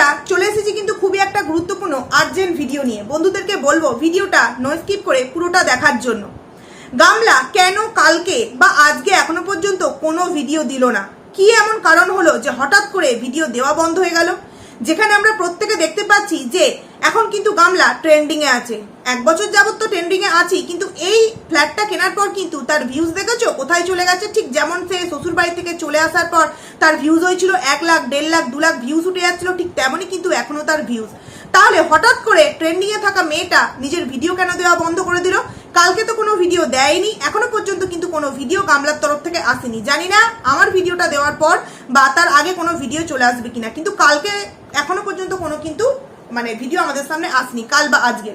বন্ধুরা চলে এসেছি কিন্তু খুবই একটা গুরুত্বপূর্ণ আর্জেন্ট ভিডিও নিয়ে। বন্ধুদেরকে বলবো ভিডিওটা নো স্কিপ করে পুরোটা দেখার জন্য। গামলা কেন কালকে বা আজকে এখনো পর্যন্ত কোনো ভিডিও দিল না? কি এমন কারণ হলো যে হঠাৎ করে ভিডিও দেওয়া বন্ধ হয়ে গেল? যেখানে আমরা প্রত্যেকে দেখতে পাচ্ছি যে এখন কিন্তু গামলা ট্রেন্ডিং এ আছে। 1 বছর যাবত তো ট্রেন্ডিং এ আছি, কিন্তু এই ফ্ল্যাটটা কেনার পর কিন্তু তার ভিউজ দেখেছো কোথায় চলে গেছে? ঠিক যেমন সে শ্বশুর বাড়ি থেকে চলে আসার পর তার ভিউজ হয়েছিল 1 লাখ 1.5 লাখ 2 লাখ ভিউজ উঠে যাচ্ছিল, ঠিক তেমনই কিন্তু এখনো তার ভিউজ। তাহলে হঠাৎ করে ট্রেন্ডিং এ থাকা মেয়েটা নিজের ভিডিও কেন দেওয়া বন্ধ করে দিল? কালকে তো কোনো ভিডিও দেয়নি, এখনো পর্যন্ত কিন্তু কোনো ভিডিও গামলার তরফ থেকে আসেনি। জানি না আমার ভিডিওটা দেওয়ার পর বা তার আগে কোনো ভিডিও চলে আসবে কিনা, কিন্তু কালকে এখনো পর্যন্ত কোনো কিন্তু ভিডিও আমাদের সামনে আসেনি, কাল বা আজকে।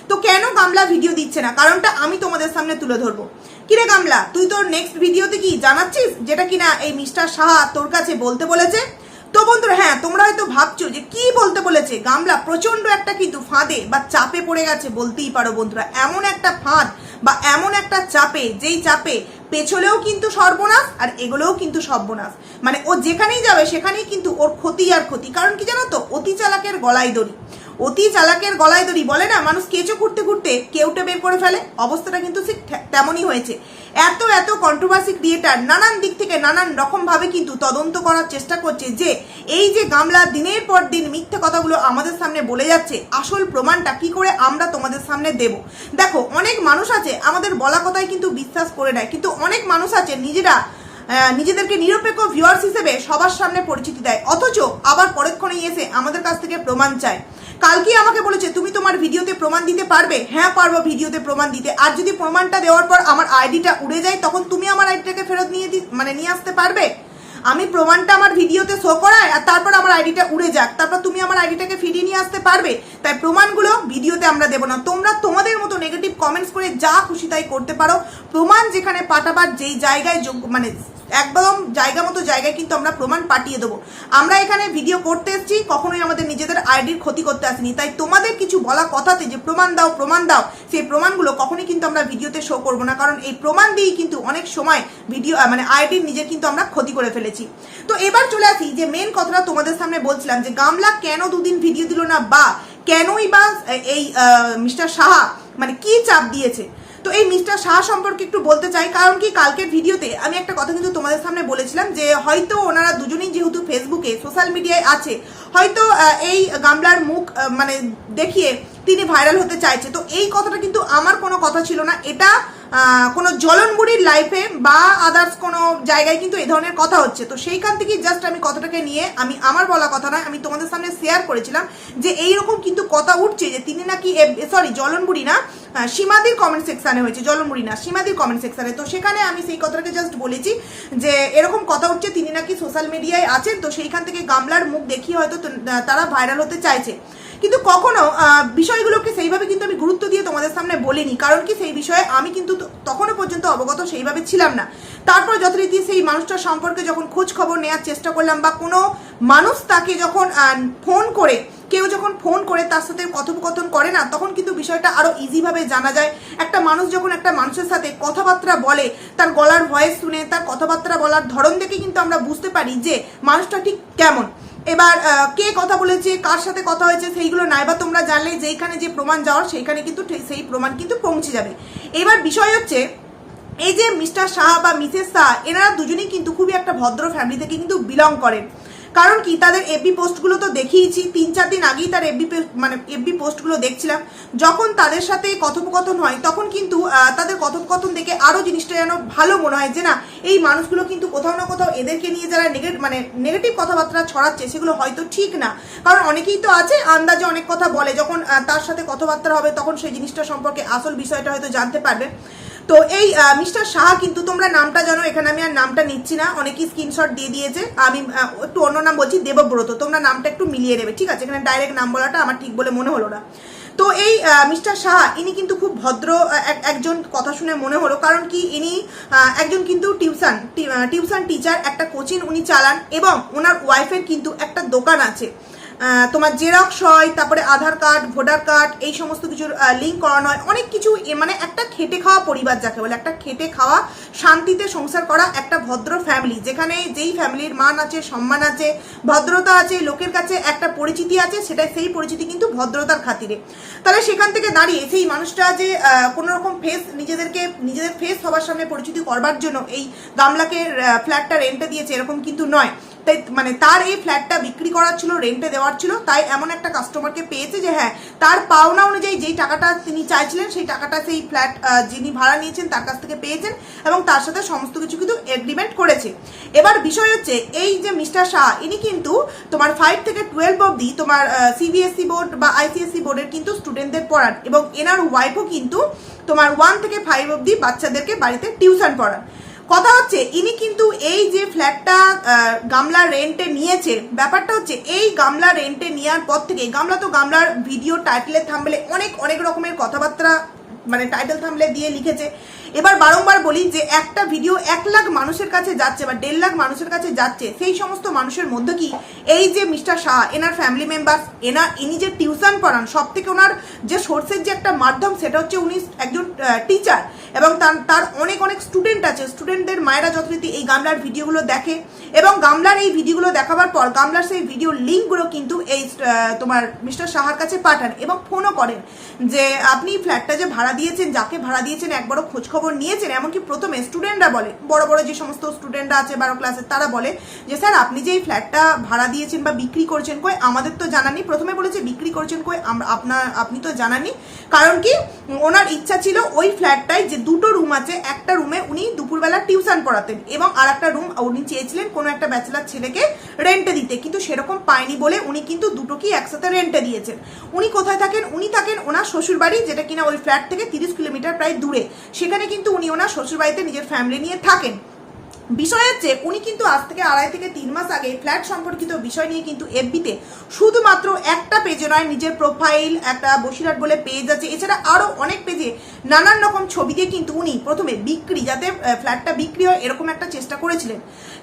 তো কেন গামলা ভিডিও দিচ্ছে না, কারণটা আমি তোমাদের সামনে তুলে ধরবো। কিরে গামলা, তুই তোর নেক্সট ভিডিওতে কি জানাচ্ছিস যেটা কিনা এই মিস্টার সাহা তোর কাছে বলতে বলেছে? তো বন্ধুরা হ্যাঁ, তোমরা হয়তো ভাবছো যে কি বলতে বলেছে। গামলা প্রচন্ড একটা কিন্তু ফাঁদে বা চাপে পড়ে গেছে বলতেই পারো বন্ধুরা। এমন একটা ফাঁদ বা এমন একটা চাপে, যেই চাপে পেছলেও কিন্তু সর্বনাশ আর এগুলোও কিন্তু সর্বনাশ। ও যেখানেই যাবে সেখানেই কিন্তু ওর ক্ষতি আর ক্ষতি। কারণ কি জানো তো, অতি চালাকের গলায় দড়ি। অতি চালাকের গলায় দড়ি বলে না, মানুষ কেঁচো খুঁড়তে খুঁড়তে কেউটে বের করে ফেলে। অবস্থাটা কিন্তু ঠিক তেমনই হয়েছে। এত এত কন্ট্রোভার্সি ক্রিয়েটার নানান দিক থেকে নানান রকম ভাবে কিন্তু তদন্ত করার চেষ্টা করছে যে এই যে গামলা দিনের পর দিন মিথ্যে কথাগুলো আমাদের সামনে বলে যাচ্ছে, আসল প্রমাণটা কি করে আমরা তোমাদের সামনে দেব। দেখো, অনেক মানুষ আছে আমাদের বলা কথায় কিন্তু বিশ্বাস করে নেয়, কিন্তু অনেক মানুষ আছে নিজেদেরকে নিরপেক্ষ ভিউয়ার্স হিসেবে সবার সামনে পরিচিতি দেয়, অথচ আবার পরক্ষণেই এসে আমাদের কাছ থেকে প্রমাণ চায়। কালকে আমাকে বলেছে তুমি তোমার ভিডিওতে প্রমাণ দিতে পারবে? হ্যাঁ পারবো ভিডিওতে প্রমাণ দিতে। আর যদি প্রমাণটা দেওয়ার পর আমার আইডিটা উড়ে যায়, তখন তুমি আমার আইডিটাকে ফেরত নিয়ে আসতে পারবে? আমি প্রমাণটা আমার ভিডিওতে শো করাই আর তারপর আমার আইডিটা উড়ে যাক, তারপর তুমি আমার আইডিটাকে ফিরিয়ে নিয়ে আসতে পারবে? তাই প্রমাণগুলো ভিডিওতে আমরা দেবো না। তোমরা তোমাদের মতো নেগেটিভ কমেন্টস করে যা খুশি তাই করতে পারো। প্রমাণ যেখানে পাঠাবার যেই জায়গায় একদম জায়গা মতো জায়গায় কিন্তু আমরা প্রমাণ পাঠিয়ে দেবো। আমরা এখানে ভিডিও করতে এসেছি, কখনোই আমাদের নিজেদের আইডির ক্ষতি করতে আসিনি। তাই তোমাদের কিছু বলা কথাতে যে প্রমাণ দাও, সেই প্রমাণগুলো কখনোই কিন্তু আমরা ভিডিওতে শো করবো না। কারণ এই প্রমাণ দিয়েই কিন্তু অনেক সময় ভিডিও আইডির নিজের কিন্তু আমরা ক্ষতি করে ফেলেছি। তো এবার চলে আসি যে মেন কথাটা তোমাদের সামনে বলছিলাম যে গামলা কেন 2 দিন ভিডিও দিল না, বা কেনই বা এই মিস্টার সাহা কি চাপ দিয়েছে। তো এই মিস্টার সাহা সম্পর্কে একটু বলতে চাই। কারণ কি, কালকের ভিডিওতে আমি একটা কথা কিন্তু তোমাদের সামনে বলেছিলাম যে হয়তো ওনারা দুজনেই যেহেতু ফেসবুকে সোশ্যাল মিডিয়ায় আছে, হয়তো এই গামলার মুখ দেখিয়ে তিনি ভাইরাল হতে চাইছে। তো এই কথাটা কিন্তু আমার কোনো কথা ছিল না, এটা কোনো জলনবুড়ির লাইফে বা আদার্স কোনো জায়গায় কিন্তু এই ধরনের কথা হচ্ছে। তো সেইখান থেকে জাস্ট আমি কথাটাকে নিয়ে আমার বলা কথা নয়, আমি তোমাদের সামনে শেয়ার করেছিলাম যে এইরকম কিন্তু কথা উঠছে যে তিনি নাকি জলনবুড়ি না, সীমাদির কমেন্ট সেকশানে হয়েছে, জলনবুড়ি না সীমাদির কমেন্ট সেকশানে। তো সেখানে আমি সেই কথাটাকে জাস্ট বলেছি যে এরকম কথা উঠছে, তিনি নাকি সোশ্যাল মিডিয়ায় আছেন, তো সেইখান থেকে গামলার মুখ দেখিয়ে হয়তো তারা ভাইরাল হতে চাইছে। কিন্তু কখনো বিষয়গুলোকে সেইভাবে কিন্তু আমি গুরুত্ব দিয়ে তোমাদের সামনে বলিনি। কারণ কি, সেই বিষয়ে আমি কিন্তু তখনও পর্যন্ত অবগত সেইভাবে ছিলাম না। তারপর যথারীতি সেই মানুষটার সম্পর্কে যখন খোঁজ খবর নেওয়ার চেষ্টা করলাম, বা কোনো মানুষ তাকে যখন কেউ যখন ফোন করে তার সাথে কথোপকথন করে না, তখন কিন্তু বিষয়টা আরো ইজিভাবে জানা যায়। একটা মানুষ যখন একটা মানুষের সাথে কথাবার্তা বলে, তার গলার ভয়েস শুনে, তার কথাবার্তা বলার ধরন দেখে কিন্তু আমরা বুঝতে পারি যে মানুষটা ঠিক কেমন। এবার কে কথা বলেছে, কার সাথে কথা হয়েছে, সেইগুলো নাইবা তোমরা জানলে যেইখানে যে প্রমাণ যাওয়ার সেইখানে কিন্তু সেই প্রমাণ কিন্তু পৌঁছে যাবে। এবার বিষয় হচ্ছে, এই যে মিস্টার সাহা বা মিসেস সাহা, এনারা দুজনেই কিন্তু খুবই একটা ভদ্র ফ্যামিলি থেকে কিন্তু বিলং করেন। কারণ কি, তাদের এফবি পোস্টগুলো তো দেখিয়েছি, 3-4 দিন আগেই তার এফবি পোস্টগুলো দেখছিলাম। যখন তাদের সাথে কথোপকথন হয়, তখন কিন্তু তাদের কথোপকথন দেখে আরো জিনিসটা যেন ভালো মনে হয় যে না, এই মানুষগুলো কিন্তু কোথাও না কোথাও এদেরকে নিয়ে যারা নেগেটিভ কথাবার্তা ছড়াচ্ছে সেগুলো হয়তো ঠিক না। কারণ অনেকেই তো আছে আন্দাজে অনেক কথা বলে, যখন তার সাথে কথাবার্তা হবে তখন সেই জিনিসটা সম্পর্কে আসল বিষয়টা হয়তো জানতে পারবে। তো এই মিস্টার সাহা কিন্তু, তোমরা নামটা জানো, এখানে আমি আর নামটা নিচ্ছি না, অনেকেই স্ক্রিনশট দিয়ে দিয়েছে, আমি একটু অন্য নাম বলছি, দেবব্রত। তোমরা নামটা একটু মিলিয়ে নেবে, ঠিক আছে? এখানে ডাইরেক্ট নাম বলাটা আমার ঠিক বলে মনে হলো না। তো এই মিস্টার সাহা, ইনি কিন্তু খুব ভদ্র একজন, কথা শুনে মনে হলো। কারণ কি, ইনি একজন কিন্তু টিউশন টিচার, একটা কোচিং উনি চালান, এবং ওনার ওয়াইফের কিন্তু একটা দোকান আছে। তোমার জেরক্স হয়, তারপরে আধার কার্ড, ভোটার কার্ড, এই সমস্ত কিছুর লিঙ্ক করানো হয়, অনেক কিছু। মানে একটা খেটে খাওয়া পরিবার যাকে বলে, একটা খেটে খাওয়া শান্তিতে সংসার করা একটা ভদ্র ফ্যামিলি, যেখানে যেই ফ্যামিলির মান আছে, সম্মান আছে, ভদ্রতা আছে, লোকের কাছে একটা পরিচিতি আছে, সেটা সেই পরিচিতি কিন্তু ভদ্রতার খাতিরে। তাহলে সেখান থেকে দাঁড়িয়ে সেই মানুষটা যে কোনো রকম নিজেদের ফেস সবার সামনে পরিচিতি করবার জন্য এই গামলাকে ফ্ল্যাটটা রেন্টে দিয়েছে এরকম কিন্তু নয়। তাই মানে তার এই ফ্ল্যাটটা বিক্রি করার ছিল, রেন্টে দেওয়ার ছিল, তাই এমন একটা কাস্টমারকে পেয়েছে যে হ্যাঁ তার পাওনা অনুযায়ী যেই টাকাটা তিনি চাইছিলেন সেই টাকাটা সেই ফ্ল্যাট যিনি ভাড়া নিয়েছেন তার কাছ থেকে পেয়েছেন এবং তার সাথে সমস্ত কিছু কিন্তু এগ্রিমেন্ট করেছে। এবার বিষয় হচ্ছে এই যে মিস্টার শাহ, ইনি কিন্তু তোমার 5 থেকে 12 অবধি তোমার সিবিএসসি বোর্ড বা আইসিএসসি বোর্ডের কিন্তু স্টুডেন্টদের পড়ান এবং এনার ওয়াইফও কিন্তু তোমার 1 থেকে 5 অবধি বাচ্চাদেরকে বাড়িতে টিউশন পড়ান। কথা হচ্ছে ইনি কিন্তু এই যে ফ্ল্যাটটা গামলা রেন্টে নিয়েছে, ব্যাপারটা হচ্ছে এই গামলা রেন্টে নেওয়ার পর থেকে গামলার ভিডিও টাইটেলের থাম্বনেলে অনেক রকমের কথাবার্তা মানে টাইটেল থাম্বনেলে দিয়ে লিখেছে। এবার বারংবার বলি যে একটা ভিডিও 1 লাখ মানুষের কাছে যাচ্ছে বা 1.5 লাখ মানুষের কাছে যাচ্ছে, সেই সমস্ত মানুষের মধ্যে কি এই যে মিস্টার শাহ, এনার ফ্যামিলি মেম্বার, ইনি যে টিউশন পড়ান, সব থেকে ওনার যে সোর্সের যে একটা মাধ্যম সেটা হচ্ছে উনি একজন টিচার এবং তার অনেক স্টুডেন্ট আছে। স্টুডেন্টদের মায়েরা যথারীতি এই গামলার ভিডিওগুলো দেখে এবং গামলার এই ভিডিওগুলো দেখাবার পর গামলার সেই ভিডিও লিঙ্কগুলো কিন্তু এই তোমার মিস্টার শাহার কাছে পাঠান এবং ফোনও করেন যে আপনি ফ্ল্যাটটা যে ভাড়া দিয়েছেন, যাকে ভাড়া দিয়েছেন একবারও খোঁজখবর নিয়েছেন। এমনকি প্রথমে স্টুডেন্টরা বলে, বড় যে সমস্ত স্টুডেন্টরা আছে 12 ক্লাসের, তারা বলে যে স্যার আপনি যে এই ফ্ল্যাটটা ভাড়া দিয়েছেন বা বিক্রি করেছেন, কই আমাদের তো জানাননি। প্রথমে বলেছে বিক্রি করেছেন, কই আপনি তো জানাননি। কারণ কি ওনার ইচ্ছা ছিল ওই ফ্ল্যাটটায় যে 2টো রুম আছে, একটা রুমে উনি দুপুরবেলা টিউশন পড়াতেন এবং আর একটা রুম উনি চেয়েছিলেন কোনো একটা ব্যাচেলার ছেলেকে রেন্টে দিতে, কিন্তু সেরকম পায়নি বলে উনি কিন্তু দুটোকেই একসাথে রেন্টে দিয়েছেন। উনি কোথায় থাকেন? উনি থাকেন ওনার শ্বশুর বাড়ি, যেটা কিনা ওই ফ্ল্যাট থেকে 30 কিলোমিটার প্রায় দূরে। সেখানে কিন্তু উনি ওনার শ্বশুর বাড়িতে নিজের ফ্যামিলি নিয়ে থাকেন। বিষয় হচ্ছে উনি কিন্তু আজ থেকে 2.5 থেকে 3 মাস আগে ফ্ল্যাট সম্পর্কিত বিষয় নিয়ে কিন্তু এফবিতে শুধুমাত্র একটা পেজে নয়, নিজের প্রোফাইল, একটা বসিরহাট বলে পেজ আছে, এছাড়া আরও অনেক পেজে নানান রকম ছবি দিয়ে কিন্তু উনি প্রথমে বিক্রি, যাতে ফ্ল্যাটটা বিক্রি হয় এরকম একটা চেষ্টা করেছিলেন।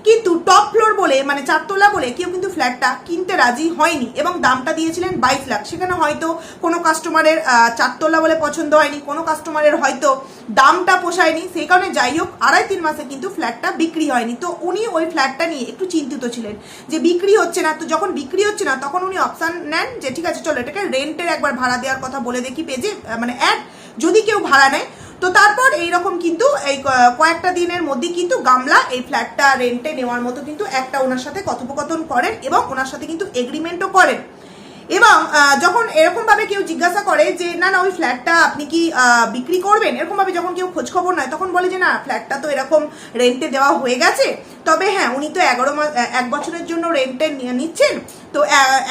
কিন্তু টপ ফ্লোর বলে মানে 4 তলা বলে কেউ কিন্তু ফ্ল্যাটটা কিনতে রাজি হয়নি এবং দামটা দিয়েছিলেন 22 লাখ। সেখানে হয়তো কোনো কাস্টমারের 4 তলা বলে পছন্দ হয়নি, কোনো কাস্টমারের হয়তো দামটা পোষায়নি, সেই কারণে যাই হোক 2.5-3 মাসে কিন্তু ফ্ল্যাটটা বিক্রি হয়নি। তো উনি ওই ফ্ল্যাটটা নিয়ে একটু চিন্তিত ছিলেন যে বিক্রি হচ্ছে না। তো যখন বিক্রি হচ্ছে না তখন উনি অপশান নেন যে ঠিক আছে চলো এটাকে রেন্টের একবার ভাড়া দেওয়ার কথা বলে দেখি পেজে, মানে অ্যাড যদি কেউ ভাড়া নেয়। তো তারপর এইরকম কিন্তু এই কয়েকটা দিনের মধ্যে কিন্তু গামলা এই ফ্ল্যাটটা রেন্টে নেওয়ার মতো কিন্তু একটা ওনার সাথে কথোপকথন করেন এবং ওনার সাথে কিন্তু এগ্রিমেন্টও করেন। এবং যখন এরকমভাবে কেউ জিজ্ঞাসা করে যে না ওই ফ্ল্যাটটা আপনি কি বিক্রি করবেন, এরকমভাবে যখন কেউ খোঁজখবর নেয় তখন বলে যে না ফ্ল্যাটটা তো এরকম রেন্টে দেওয়া হয়ে গেছে, তবে হ্যাঁ উনি তো 1 বছরের জন্য রেন্টে নিচ্ছেন, তো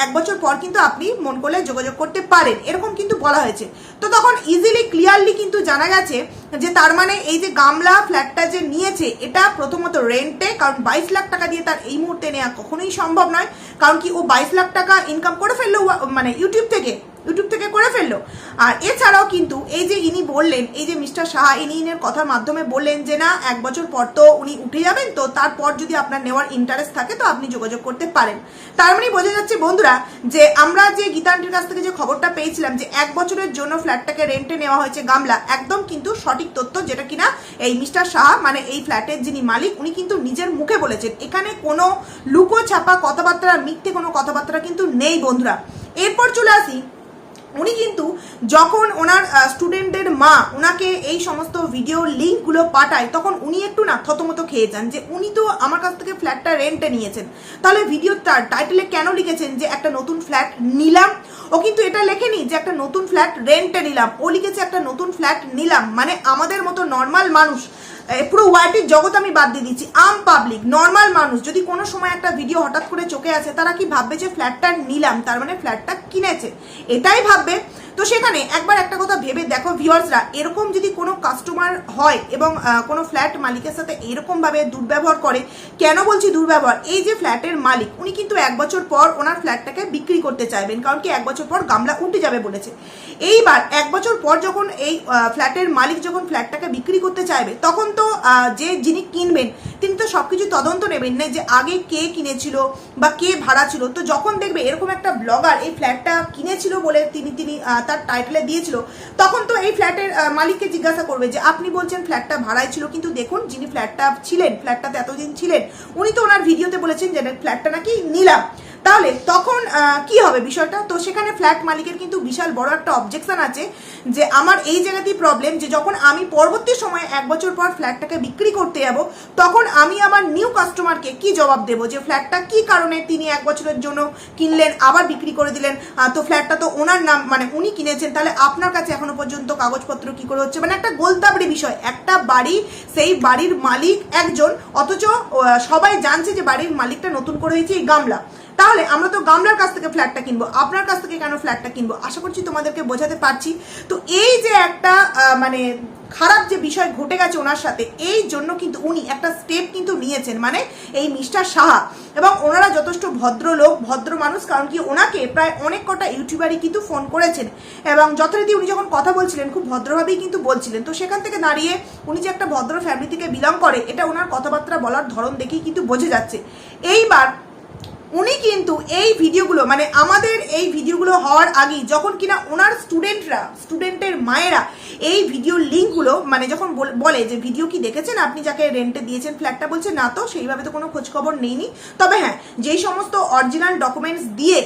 1 বছর পর কিন্তু আপনি মন করলে যোগাযোগ করতে পারেন, এরকম কিন্তু বলা হয়েছে। তো তখন ইজিলি ক্লিয়ারলি কিন্তু জানা গেছে যে তার মানে এই যে গামলা ফ্ল্যাটটা যে নিয়েছে এটা প্রথমত রেন্টে, কারণ 22 লাখ টাকা দিয়ে তার এই মুহূর্তে নেওয়া কখনোই সম্ভব নয়, কারণ কি ও 22 লাখ টাকা ইনকাম করে ফেললো মানে ইউটিউব থেকে করে ফেললো। আর এছাড়াও কিন্তু এই যে ইনি বললেন, এই যে মিস্টার শাহ ইনের কথার মাধ্যমে বললেন যে না 1 বছর পর তো উনি উঠে যাবেন, তো তারপর যদি আপনার নেওয়ার ইন্টারেস্ট থাকে তো আপনি যোগাযোগ করতে পারেন। তার মানে বোঝা যাচ্ছে বন্ধুরা যে আমরা যে গীতান্টির কাছ থেকে যে খবরটা পেয়েছিলাম যে 1 বছরের জন্য ফ্ল্যাটটাকে রেন্টে নেওয়া হয়েছে গামলা, একদম কিন্তু সঠিক তথ্য, যেটা কিনা এই মিস্টার শাহ মানে এই ফ্ল্যাটের যিনি মালিক উনি কিন্তু নিজের মুখে বলেছেন। এখানে কোনো লুকো ছাপা কথাবার্তা, মিথ্যে কোনো কথাবার্তা কিন্তু নেই বন্ধুরা। এরপর চলে আসি, উনি কিন্তু যখন ওনার স্টুডেন্টদের মা ওনাকে এই সমস্ত ভিডিও লিঙ্কগুলো পাঠায় তখন উনি একটু না থতমত খেয়ে যান যে উনি তো আমার কাছ থেকে ফ্ল্যাটটা রেন্টে নিয়েছেন, তাহলে ভিডিওর টাইটেলে কেন লিখেছেন যে একটা নতুন ফ্ল্যাট নিলাম? ও কিন্তু এটা লেখেনি যে একটা নতুন ফ্ল্যাট রেন্টে নিলাম, ও লিখেছে একটা নতুন ফ্ল্যাট নিলাম। মানে আমাদের মতো নর্মাল মানুষ, পুরো ওয়াইটির জগৎ আমি বাদ দিয়ে দিচ্ছি, আম পাবলিক নর্মাল মানুষ যদি কোনো সময় একটা ভিডিও হঠাৎ করে চোখে আসে তারা কি ভাববে যে ফ্ল্যাটটা নিলাম তার মানে ফ্ল্যাটটা কিনেছে, এটাই ভাববে। তো সেখানে একবার একটা কথা ভেবে দেখো ভিউয়ার্সরা, এরকম যদি কোনো কাস্টমার হয় এবং কোনো ফ্ল্যাট মালিকের সাথে এরকমভাবে দুর্ব্যবহার করে, কেন বলছি দুর্ব্যবহার, এই যে ফ্ল্যাটের মালিক উনি কিন্তু 1 বছর পর ওনার ফ্ল্যাটটাকে বিক্রি করতে চাইবেন, কারণ কি 1 বছর পর গামলা উঠে যাবে বলেছে। এইবার 1 বছর পর যখন এই ফ্ল্যাটের মালিক যখন ফ্ল্যাটটাকে বিক্রি করতে চাইবে তখন তো যিনি কিনবেন তিনি তো সবকিছু তদন্ত নেবেন না যে আগে কে কিনেছিল বা কে ভাড়া ছিল। তো যখন দেখবে এরকম একটা ব্লগার এই ফ্ল্যাটটা কিনেছিল বলে তিনি তার টাইটেলে দিয়েছিল, তখন তো এই ফ্ল্যাটের মালিককে জিজ্ঞাসা করবে যে আপনি বলছেন ফ্ল্যাটটা ভাড়ায় ছিল, কিন্তু দেখুন যিনি ফ্ল্যাটটাতে এতদিন ছিলেন উনি তো ওনার ভিডিওতে বলেছেন যে ফ্ল্যাটটা নাকি নিলাম। তাহলে তখন কি হবে বিষয়টা? তো সেখানে ফ্ল্যাট মালিকের কিন্তু বিশাল বড় একটা অবজেকশন আছে যে আমার এই জায়গাতেই প্রবলেম, যে যখন আমি পরবর্তী সময়ে 1 বছর পর ফ্ল্যাটটাকে বিক্রি করতে যাব, তখন আমি আমার নিউ কাস্টমারকে কি জবাব দেবো যে ফ্ল্যাটটা কি কারণে তিনি 1 বছরের জন্য কিনলেন আবার বিক্রি করে দিলেন। তো ফ্ল্যাটটা তো ওনার নাম, মানে উনি কিনেছেন, তাহলে আপনার কাছে এখনো পর্যন্ত কাগজপত্র কি করে হচ্ছে? মানে একটা গোলতাবড়ি বিষয়। একটা বাড়ি, সেই বাড়ির মালিক একজন, অথচ সবাই জানছে যে বাড়ির মালিকটা নতুন করে হয়েছে এই গামলা। তাহলে আমরা তো গামলার কাছ থেকে ফ্ল্যাটটা কিনবো, আপনার কাছ থেকে কেন ফ্ল্যাটটা কিনবো? আশা করছি তোমাদেরকে বোঝাতে পারছি। তো এই যে একটা মানে খারাপ যে বিষয় ঘটে গেছে ওনার সাথে, এই জন্য কিন্তু উনি একটা স্টেপ কিন্তু নিয়েছেন, মানে এই মিস্টার সাহা। এবং ওনারা যথেষ্ট ভদ্রলোক, ভদ্র মানুষ, কারণ কি ওনাকে প্রায় অনেক কটা ইউটিউবারই কিন্তু ফোন করেছেন এবং যথারীতি উনি যখন কথা বলছিলেন খুব ভদ্রভাবেই কিন্তু বলছিলেন। তো সেখান থেকে দাঁড়িয়ে উনি যে একটা ভদ্র ফ্যামিলি থেকে বিলং করে, এটা ওনার কথাবার্তা বলার ধরন দেখেই কিন্তু বোঝা যাচ্ছে। এইবার উনি কিন্তু এই ভিডিওগুলো, মানে আমাদের এই ভিডিওগুলো হওয়ার আগেই যখন কিনা ওনার স্টুডেন্টের মায়েরা এই ভিডিও লিঙ্কগুলো, মানে যখন বলে যে ভিডিও কি দেখেছেন আপনি যাকে রেন্টে দিয়েছেন ফ্ল্যাটটা, বলছে না তো সেইভাবে তো কোনো খোঁজখবর নেইনি, তবে হ্যাঁ যেই সমস্ত অরিজিনাল ডকুমেন্টস দিয়ে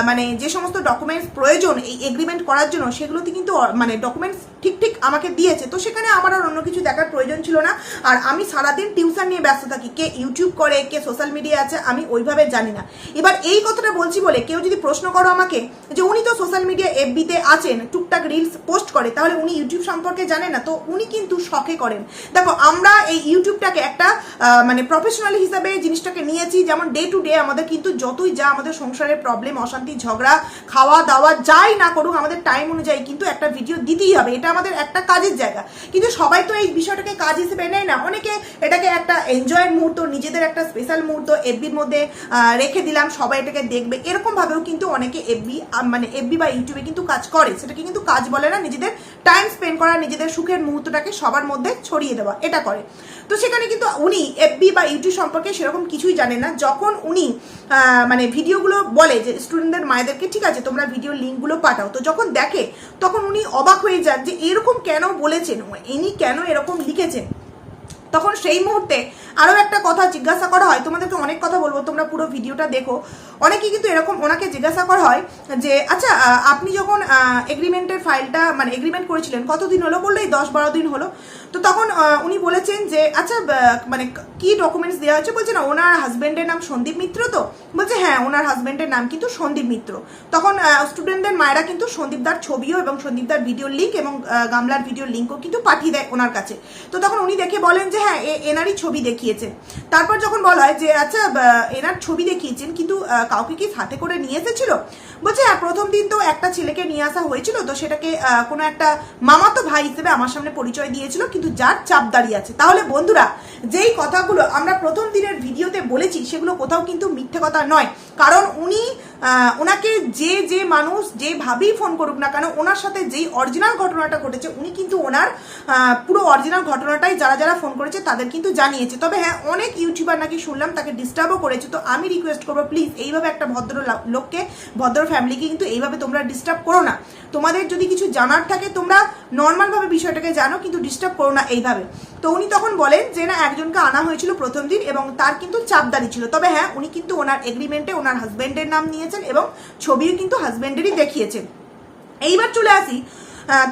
মানে যে সমস্ত ডকুমেন্টস প্রয়োজন এই এগ্রিমেন্ট করার জন্য, সেগুলোতে কিন্তু মানে ডকুমেন্টস ঠিক আমাকে দিয়েছে। তো সেখানে আমার আর অন্য কিছু দেখার প্রয়োজন ছিল না। আর আমি সারাদিন টিউশন নিয়ে ব্যস্ত থাকি, কে ইউটিউব করে কে সোশ্যাল মিডিয়া আছে আমি ওইভাবে জানি না। এবার এই কথাটা বলছি বলে কেউ যদি প্রশ্ন করো আমাকে যে উনি তো সোশ্যাল মিডিয়া এফবিতে আছেন, টুকটাক রিলস পোস্ট করে, তাহলে উনি ইউটিউব সম্পর্কে জানেন না? তো উনি কিন্তু শখে করেন। দেখো আমরা এই ইউটিউবটাকে একটা মানে প্রফেশনাল হিসাবে জিনিসটাকে নিয়েছি, যেমন ডে টু ডে আমাদের কিন্তু যতই যা আমাদের সংসারের প্রবলেম, অশান্তি, ঝগড়া, খাওয়া দাওয়া যাই না করুক, আমাদের টাইম অনুযায়ী কিন্তু একটা ভিডিও দিতেই হবে, এটা আমাদের একটা কাজের জায়গা। কিন্তু সবাই তো এই বিষয়টাকে কাজ হিসেবে নেয় না, অনেকে এটাকে একটা এনজয়ের মুহূর্ত, নিজেদের একটা স্পেশাল মুহূর্ত এফবির মধ্যে রেখে দিলাম, সবাই এটাকে দেখবে, এরকম ভাবেও কিন্তু অনেকে এফবি বা ইউটিউবে কিন্তু কাজ করে। সেটাকে কিন্তু কাজ বলে না, নিজেদের টাইম স্পেন্ড করা, নিজেদের সুখের মুহূর্তটাকে সবার মধ্যে ছড়িয়ে দেওয়া, এটা করে। তো সেখানে কিন্তু উনি এফবি বা ইউটিউব সম্পর্কে সেরকম কিছুই জানেন না। যখন উনি মানে ভিডিওগুলো বলে যে স্টুডেন্টদের মায়েদেরকে ঠিক আছে তোমরা ভিডিও লিঙ্কগুলো পাঠাও, তো যখন দেখে তখন উনি অবাক হয়ে যান যে এরকম কেন বলেছেন, ইনি কেন এরকম লিখেছেন। তখন সেই মুহূর্তে আরও একটা কথা জিজ্ঞাসা করা হয়, তোমাদেরকে অনেক কথা বলবো, তোমরা পুরো ভিডিওটা দেখো। অনেকেই কিন্তু এরকম ওনাকে জিজ্ঞাসা করা হয় যে আচ্ছা আপনি যখন এগ্রিমেন্টের ফাইলটা মানে এগ্রিমেন্ট করেছিলেন কতদিন হলো? বললো এই 10-12 দিন হলো। তো তখন উনি বলেছেন যে আচ্ছা মানে কি ডকুমেন্টস দেওয়া হয়েছে? বলছে না ওনার হাজব্যান্ডের নাম সন্দীপ মিত্র। তো বলছে হ্যাঁ ওনার হাজব্যান্ডের নাম কিন্তু সন্দীপ মিত্র। তখন স্টুডেন্টদের মায়েরা কিন্তু সন্দীপদার ছবিও এবং সন্দীপদার ভিডিও লিঙ্ক এবং গামলার ভিডিও লিঙ্কও কিন্তু পাঠিয়ে দেয় ওনার কাছে। তো তখন উনি দেখে বলেন যে হ্যাঁ এনারই ছবি দেখিয়েছেন। তারপর যখন বলা হয় যে আচ্ছা এনার ছবি দেখিয়েছেন কিন্তু কাউকে কি সাথে করে নিয়ে এসেছিল? বলছে হ্যাঁ প্রথম দিন তো একটা ছেলেকে নিয়ে আসা হয়েছিল, তো সেটাকে কোনো একটা মামাতো ভাই হিসেবে আমার সামনে পরিচয় দিয়েছিল, কিন্তু যার চাপ দাঁড়িয়ে আছে। তাহলে বন্ধুরা যেই কথাগুলো আমরা প্রথম দিনের ভিডিওতে বলেছি সেগুলো কোথাও কিন্তু মিথ্যে কথা নয়, কারণ উনি ওনাকে যে মানুষ যেভাবেই ফোন করুক না কেন, ওনার সাথে যেই অরিজিনাল ঘটনাটা ঘটেছে উনি কিন্তু ওনার পুরো অরিজিনাল ঘটনাটাই যারা ফোন করেছে তাদের কিন্তু জানিয়েছে। তবে হ্যাঁ অনেক ইউটিউবার নাকি শুনলাম তাকে ডিস্টার্বও করেছে। তো আমি রিকোয়েস্ট করবো প্লিজ এইভাবে একটা ভদ্র লোককে, ভদ্র ফ্যামিলিকে কিন্তু এইভাবে তোমরা ডিস্টার্ব করো না। তোমাদের যদি কিছু জানার থাকে তোমরা নর্মালভাবে বিষয়টাকে জানো, কিন্তু ডিস্টার্ব করো না এইভাবে। তো উনি তখন বলেন যে না একজনকে আনা হয়েছিল প্রথম দিন এবং তার কিন্তু চাপদারি ছিল। তবে হ্যাঁ উনি কিন্তু ওনার এগ্রিমেন্টে ওনার হাজব্যান্ডের নাম নিয়েছেন এবং ছবিও কিন্তু হাজব্যান্ডেরই দেখিয়েছেন। এইবার চলে আসি,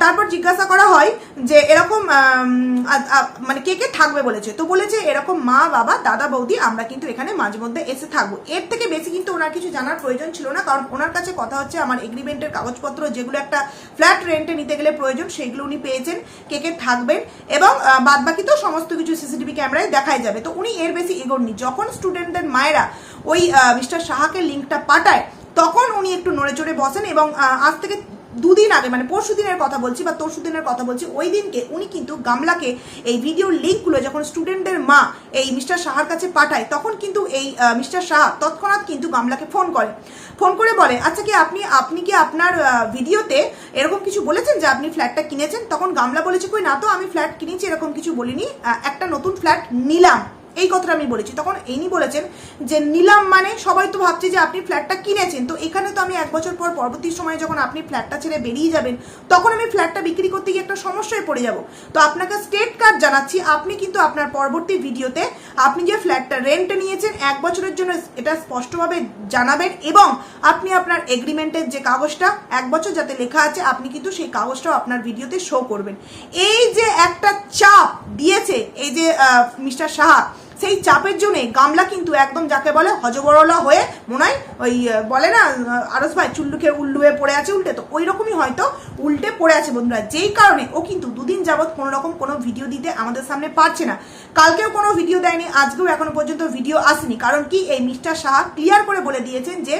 তারপর জিজ্ঞাসা করা হয় যে এরকম মানে কে কে থাকবে বলেছে। তো বলেছে এরকম মা বাবা দাদা বৌদি আমরা কিন্তু এখানে মাঝে মধ্যে এসে থাকবো। এর থেকে বেশি কিন্তু ওনার কিছু জানার প্রয়োজন ছিল না, কারণ ওনার কাছে কথা হচ্ছে আমার এগ্রিমেন্টের কাগজপত্র যেগুলো একটা ফ্ল্যাট রেন্টে নিতে গেলে প্রয়োজন সেইগুলো উনি পেয়েছেন, কে কে থাকবেন এবং বাদ বাকি তো সমস্ত কিছু সিসিটিভি ক্যামেরায় দেখাই যাবে। তো উনি এর বেশি এগোননি। যখন স্টুডেন্টদের মায়েরা ওই মিস্টার সাহাকে লিঙ্কটা পাঠায় তখন উনি একটু নড়ে চড়ে বসেন এবং আজ থেকে দুদিন আগে মানে পরশু দিনের কথা বলছি বা তরশু দিনের কথা বলছি, ওই দিনকে উনি কিন্তু গামলাকে এই ভিডিওর লিঙ্কগুলো যখন স্টুডেন্টদের মা এই মিস্টার সাহার কাছে পাঠায়, তখন কিন্তু এই মিস্টার সাহা তৎক্ষণাৎ কিন্তু গামলাকে ফোন করে বলে, আচ্ছা কি আপনি কি আপনার ভিডিওতে এরকম কিছু বলেছেন যে আপনি ফ্ল্যাটটা কিনেছেন? তখন গামলা বলেছে, কই না তো, আমি ফ্ল্যাট কিনেছি এরকম কিছু বলিনি, একটা নতুন ফ্ল্যাট নিলাম, এই কথাটা আমি বলেছি। তখন ইনি বলেছেন যে নিলাম মানে সবাই তো ভাবছে যে আপনি ফ্ল্যাটটা কিনেছেন, তো এখানে তো আমি 1 বছর পর পরবর্তী সময়ে যখন আপনি ফ্ল্যাটটা ছেড়ে বেরিয়ে যাবেন তখন আমি ফ্ল্যাটটা বিক্রি করতে গিয়ে একটা সমস্যায় পড়ে যাব। তো আপনাকে স্টেট কার্ড জানাচ্ছি, আপনি কিন্তু আপনার পরবর্তী ভিডিওতে আপনি যে ফ্ল্যাটটা রেন্টে নিয়েছেন 1 বছরের জন্য এটা স্পষ্টভাবে জানাবেন, এবং আপনি আপনার এগ্রিমেন্টের যে কাগজটা 1 বছর যাতে লেখা আছে আপনি কিন্তু সেই কাগজটাও আপনার ভিডিওতে শো করবেন। এই যে একটা চাপ দিয়েছে এই যে মিস্টার সাহা, সেই চাপের জন্য গামলা কিন্তু একদম যাকে বলে হজবরলা হয়ে মনে হয় ওই বলে না আরস ভাই চুল্লুকে উল্লু হয়ে পড়ে আছে উল্টে, তো ওই রকমই হয়তো উল্টে পড়ে আছে বন্ধুরা, যেই কারণে ও কিন্তু দুদিন যাবৎ কোনো রকম কোনো ভিডিও দিতে আমাদের সামনে পারছে না। কালকেও কোনো ভিডিও দেয়নি, আজকেও এখনো পর্যন্ত ভিডিও আসেনি। কারণ কি, এই মিস্টার সাহা ক্লিয়ার করে বলে দিয়েছেন যে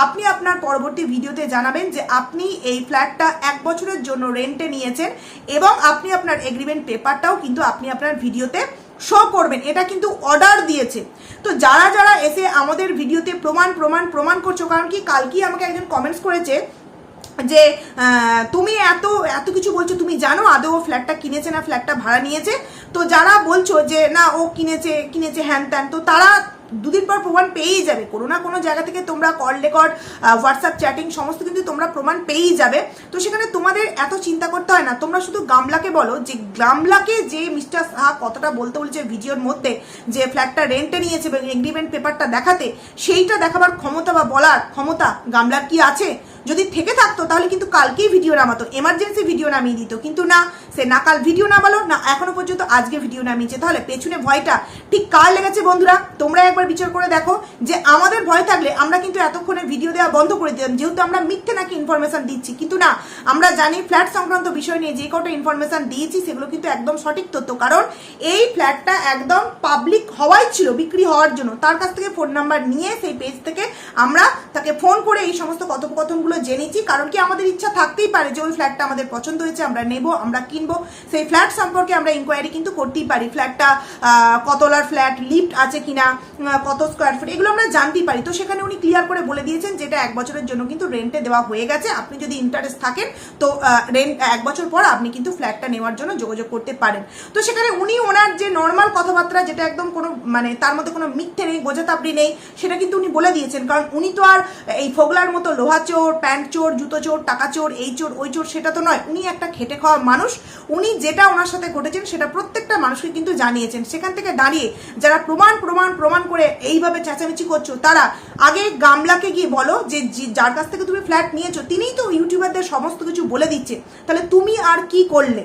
আপনি আপনার পরবর্তী ভিডিওতে জানাবেন যে আপনি এই ফ্ল্যাটটা 1 বছরের জন্য রেন্টে নিয়েছেন, এবং আপনি আপনার এগ্রিমেন্ট পেপারটাও কিন্তু আপনি আপনার ভিডিওতে শো করবেন, এটা কিন্তু অর্ডার দিয়েছে। তো যারা যারা এসে আমাদের ভিডিওতে প্রমাণ করছো, কারণ কি কালকেই আমাকে একজন কমেন্টস করেছে যে তুমি এত কিছু বলছো, তুমি জানো আদৌ ও ফ্ল্যাটটা কিনেছে না ফ্ল্যাটটা ভাড়া নিয়েছে? তো যারা বলছো যে না ও কিনেছে হ্যান ত্যান, তো তারা দুদিন পর প্রমাণ পেয়েই যাবে। কোনো না কোনো জায়গা থেকে তোমরা কল রেকর্ড, হোয়াটসঅ্যাপ চ্যাটিং সমস্ত কিন্তু তোমরা প্রমাণ পেয়েই যাবে। তো সেখানে তোমাদের এত চিন্তা করতে হয় না, তোমরা শুধু গামলাকে বলো যে গামলাকে যে মিস্টার সাহা কতটা বলতে বলছে ভিডিওর মধ্যে যে ফ্ল্যাটটা রেন্টে নিয়েছে এবং এগ্রিমেন্ট পেপারটা দেখাতে, সেইটা দেখাবার ক্ষমতা বা বলার ক্ষমতা গামলার কি আছে? যদি থেকে থাকতো তাহলে কিন্তু কালকেই ভিডিও নামাতো, এমার্জেন্সি ভিডিও নামিয়ে দিত, কিন্তু না, সে না কাল ভিডিও নামালো না এখনো পর্যন্ত আজকে ভিডিও নামিয়েছে। তাহলে পেছনে ভয়টা ঠিক কার লেগেছে বন্ধুরা? তোমরা একবার বিচার করে দেখো যে আমাদের ভয় থাকলে আমরা কিন্তু এতক্ষণে ভিডিও দেওয়া বন্ধ করে দিতাম, যেহেতু আমরা মিথ্যে নাকি ইনফরমেশন দিচ্ছি। কিন্তু না, আমরা জানি ফ্ল্যাট সংক্রান্ত বিষয় নিয়ে যে কটা ইনফরমেশন দিয়েছি সেগুলো কিন্তু একদম সঠিক তথ্য, কারণ এই ফ্ল্যাটটা একদম পাবলিক হওয়াই ছিল, বিক্রি হওয়ার জন্য। তার কাছ থেকে ফোন নাম্বার নিয়ে সেই পেজ থেকে আমরা তাকে ফোন করে এই সমস্ত কথোপকথনগুলো জেনেছি। কারণ কি আমাদের ইচ্ছা থাকতেই পারে যে ওই ফ্ল্যাটটা আমাদের পছন্দ হয়েছে, আমরা নেব, আমরা কিনবো, সেই ফ্ল্যাট সম্পর্কে আমরা ইনকোয়ারি কিন্তু করতেই পারি। ফ্ল্যাটটা কতলার ফ্ল্যাট, লিফট আছে কিনা, কত স্কোয়ার ফুট, এগুলো আমরা জানতেই পারি। তো সেখানে উনি ক্লিয়ার করে বলে দিয়েছেন যেটা 1 বছরের জন্য কিন্তু রেন্টে দেওয়া হয়ে গেছে। আপনি যদি ইন্টারেস্ট থাকেন তো রেন্ট 1 বছর পর আপনি কিন্তু ফ্ল্যাটটা নেওয়ার জন্য যোগাযোগ করতে পারেন। তো সেখানে উনি ওনার যে নর্মাল কথাবার্তা, যেটা একদম কোনো মানে তার মধ্যে কোনো মিথ্যে নেই, গোজাতাবড়ি নেই, সেটা কিন্তু উনি বলে দিয়েছেন। কারণ উনি তো আর এই ফোগলার মতো লোহা চোর, প্যান্ট চোর, জুতো চোর, টাকা চোর, এই চোর ওই চোর সেটা তো নয়। উনি একটা খেটে খাওয়া মানুষ, উনি যেটা ওনার সাথে ঘটেছেন সেটা প্রত্যেকটা মানুষকে কিন্তু জানিয়েছেন। সেখান থেকে দাঁড়িয়ে যারা প্রমাণ করে এইভাবে চেঁচামেচি করছো, তারা আগে গামলাকে গিয়ে বলো যে যার কাছ থেকে তুমি ফ্ল্যাট নিয়েছো তিনিই তো ইউটিউবারদের সমস্ত কিছু বলে দিচ্ছে, তাহলে তুমি আর কি করলে?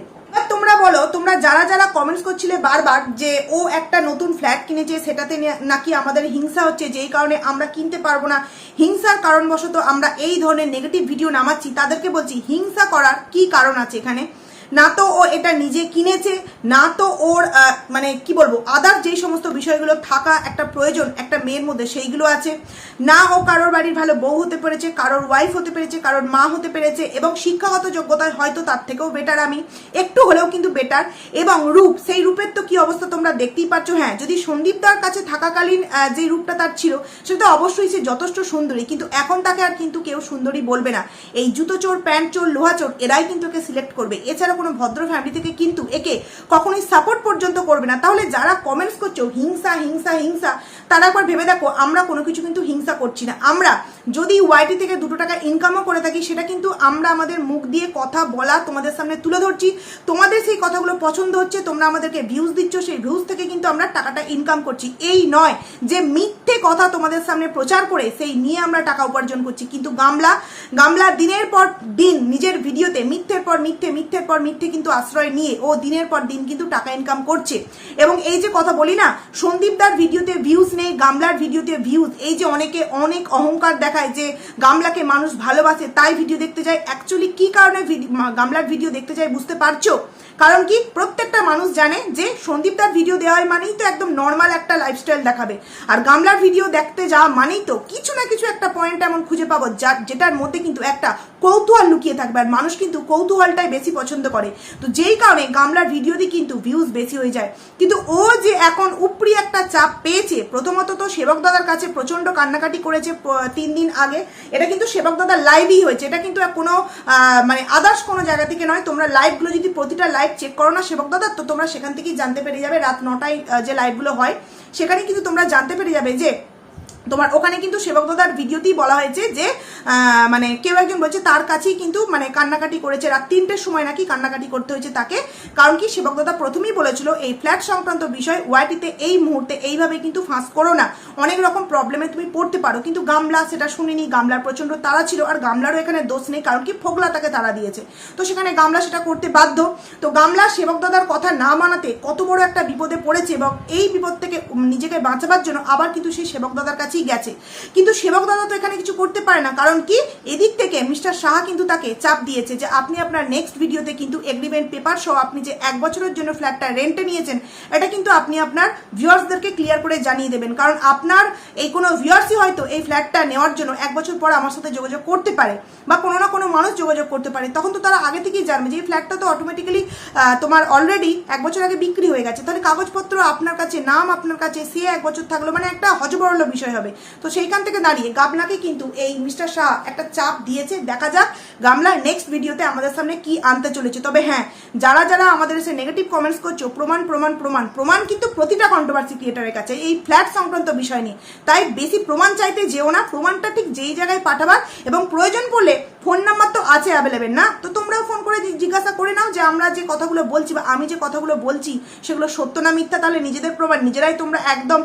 তোমরা বলো, তোমরা যারা যারা কমেন্টস করছিলে বারবার যে ও একটা নতুন ফ্ল্যাট কিনেছে, সেটাতে নাকি আমাদের হিংসা হচ্ছে, যেই কারণে আমরা কিনতে পারবো না, হিংসার কারণবশত আমরা এই ধরনের নেগেটিভ ভিডিও নামাচ্ছি, তাদেরকে বলছি হিংসা করার কি কারণ আছে এখানে? না তো ও এটা নিজে কিনেছে, না তো ওর মানে কি বলবো আদার যেই সমস্ত বিষয়গুলো থাকা একটা প্রয়োজন একটা মেয়ের মধ্যে সেইগুলো আছে, না ও কারোর বাড়ির ভালো বউ হতে পেরেছে, কারোর ওয়াইফ হতে পেরেছে, কারোর মা হতে পেরেছে, এবং শিক্ষাগত যোগ্যতায় হয়তো তার থেকেও বেটার, আমি একটু হলেও কিন্তু বেটার, এবং রূপ, সেই রূপের তো কি অবস্থা তোমরা দেখতেই পাচ্ছ। হ্যাঁ, যদি সন্দীপদার কাছে থাকাকালীন যে রূপটা তার ছিল সেটা অবশ্যই সে যথেষ্ট সুন্দরী, কিন্তু এখন তাকে আর কিন্তু কেউ সুন্দরী বলবে না। এই জুতো চোর, প্যান্ট চোর, লোহা চোর এরাই কিন্তু একে সিলেক্ট করবে, এছাড়া কোনো ভদ্র ফ্যামিলি থেকে কিন্তু একে কখনোই সাপোর্ট পর্যন্ত করবে না। তাহলে যারা কমেন্টস করছো হিংসা হিংসা হিংসা, তারা একবার ভেবে দেখো আমরা কোনো কিছু কিন্তু হিংসা করছি না। আমরা যদি ওয়াইটি থেকে 2 টাকা ইনকামও করে থাকি, সেটা কিন্তু আমরা আমাদের মুখ দিয়ে কথা বলা তোমাদের সামনে তুলে ধরছি, তোমাদের সেই কথাগুলো পছন্দ হচ্ছে, তোমরা আমাদেরকে ভিউজ দিচ্ছ, সেই ভিউজ থেকে কিন্তু আমরা টাকাটা ইনকাম করছি। এই নয় যে মিথ্যে কথা তোমাদের সামনে প্রচার করে সেই নিয়ে আমরা টাকা উপার্জন করছি। কিন্তু গামলা দিনের পর দিন নিজের ভিডিওতে মিথ্যের পর মিথ্যে কিন্তু আশ্রয় নিয়ে ও দিনের পর দিন কিন্তু টাকা ইনকাম করছে। এবং এই যে কথা বলি না, সন্দীপদার ভিডিওতে ভিউজ নেই, নেই গামলার ভিডিওতে ভিউজ, এই যে অনেকে অনেক অহংকার দেখায় যে গামলাকে মানুষ ভালোবাসে তাই ভিডিও দেখতে যায়, অ্যাকচুয়ালি কি কারণে গামলার ভিডিও দেখতে যায় বুঝতে পারছো? কারণ কি প্রত্যেকটা মানুষ জানে যে সন্দীপদার ভিডিও দেওয়া হয় মানেই তো একদম নর্মাল একটা লাইফস্টাইল দেখাবে, আর গামলার ভিডিও দেখতে যাওয়া মানেই তো কিছু না কিছু একটা পয়েন্ট এমন খুঁজে পাবো যেটার মধ্যে কিন্তু একটা কৌতূহল লুকিয়ে থাকবে, আর মানুষ কিন্তু কৌতূহলটাই বেশি পছন্দ করে। তো যেই কারণে গামলার ভিডিওতে কিন্তু ভিউজ বেশি হয়ে যায়। কিন্তু ও যে এখন উপরি একটা চাপ পেয়েছে, প্রথমত তো সেবক দাদার কাছে প্রচন্ড কান্নাকাটি করেছে 3 দিন আগে, এটা কিন্তু সেবক দাদার লাইভই হয়েছে, এটা কিন্তু কোনো মানে আদার্স কোনো জায়গা থেকে নয়। তোমরা লাইভগুলো যদি প্রতিটা লাইভ চেক করো না সেবক দাদার, তো তোমরা সেখান থেকেই জানতে পেরে যাবে, রাত 9টায় যে লাইভগুলো হয় সেখানে কিন্তু তোমরা জানতে পেরে যাবে যে তোমার ওখানে কিন্তু সেবক দাদার ভিডিওতেই বলা হয়েছে যে মানে কেউ একজন বলছে তার কাছেই কিন্তু মানে কান্নাকাটি করেছে, রাত 3টের সময় নাকি কান্নাকাটি করতে হয়েছে তাকে। কারণ কি সেবক দাদা প্রথমেই বলেছিল এই ফ্ল্যাট সংক্রান্ত বিষয় ওয়াইটিতে এই মুহূর্তে এইভাবে কিন্তু ফাঁস করো না, অনেক রকম প্রবলেমে তুমি পড়তে পারো। কিন্তু গামলা সেটা শুনিনি, গামলার প্রচন্ড তাড়া ছিল, আর গামলারও এখানে দোষ নেই, কারণ কি ফোগলা তাকে তাড়া দিয়েছে, তো সেখানে গামলা সেটা করতে বাধ্য। তো গামলা সেবক দাদার কথা না মানাতে কত বড় একটা বিপদে পড়েছে, এবং এই বিপদ থেকে নিজেকে বাঁচাবার জন্য আবার কিন্তু সেই সেবক দাদার কাছেই গেছে। কিন্তু সেবক দাদা তো এখানে কিছু করতে পারে না, কারণ কি এদিক থেকে মিস্টার সাহা কিন্তু তাকে চাপ দিয়েছে যে আপনি আপনার নেক্সট ভিডিওতে কিন্তু এগ্রিমেন্ট পেপার সহ আপনি যে 1 বছরের জন্য ফ্ল্যাটটা রেন্টে নিয়েছেন এটা কিন্তু আপনি আপনার ভিউয়ার্সদেরকে ক্লিয়ার করে জানিয়ে দেবেন, কারণ আপনার এই কোনো ভিউয়ার্সই হয়তো এই ফ্ল্যাটটা নেওয়ার জন্য 1 বছর পর আমার সাথে যোগাযোগ করতে পারে, বা কোনো না কোনো মানুষ যোগাযোগ করতে পারে, তখন তো তারা আগে থেকেই জানবে যে এই ফ্ল্যাটটা তো অটোমেটিক্যালি তোমার অলরেডি 1 বছর আগে বিক্রি হয়ে গেছে, তাহলে কাগজপত্র আপনার কাছে, নাম আপনার কাছে, সে 1 বছর থাকলো, মানে একটা হজবরল বিষয় হবে। তো সেইখান থেকে দাঁড়িয়ে গামলাকে কিন্তু এই মিস্টার শাহ একটা চাপ দিয়েছে, দেখা যাক গামলার নেক্সট ভিডিওতে আমাদের সামনে কি আনতে চলেছে। তবে হ্যাঁ, যারা যারা আমাদের এসে নেগেটিভ কমেন্টস করছো, প্রমাণ প্রমাণ প্রমাণ প্রমাণ কিন্তু প্রতিটা কন্ট্রোভার্সি ক্রিয়েটারের কাছে এই ফ্ল্যাট সংক্রান্ত বিষয় নিয়ে, তাই বেশি প্রমাণ চাইতে যেও না, প্রমাণটা ঠিক যেই জায়গায় পাঠাবার, এবং প্রয়োজন পড়লে ফোন নাম্বার তো আছে অ্যাভেলেবেল না, তো তোমরাও ফোন করে জিজ্ঞাসা করে নাও যে আমরা যে কথাগুলো বলছি বা আমি যে কথাগুলো বলছি সেগুলো সত্য না মিথ্যা, তাহলে নিজেদের প্রমাণ নিজেরাই তোমরা একদম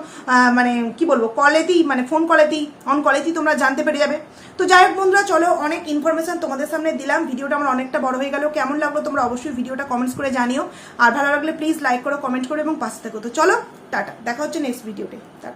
মানে কি বলবো কলেতেই, মানে ফোন কলেতেই, অন কলেতেই তোমরা জানতে পেরে যাবে। তো যাই হোক বন্ধুরা, চলো অনেক ইনফরমেশন তোমাদের সামনে দিলাম, ভিডিওটা আমার অনেকটা বড় হয়ে গেল, কেমন লাগলো তোমরা অবশ্যই ভিডিওটা কমেন্টস করে জানিও, আর ভালো লাগলে প্লিজ লাইক করো, কমেন্ট করো এবং পাশে থেকো। তো চলো টাটা, দেখা হচ্ছে নেক্সট ভিডিওতে। টাটা।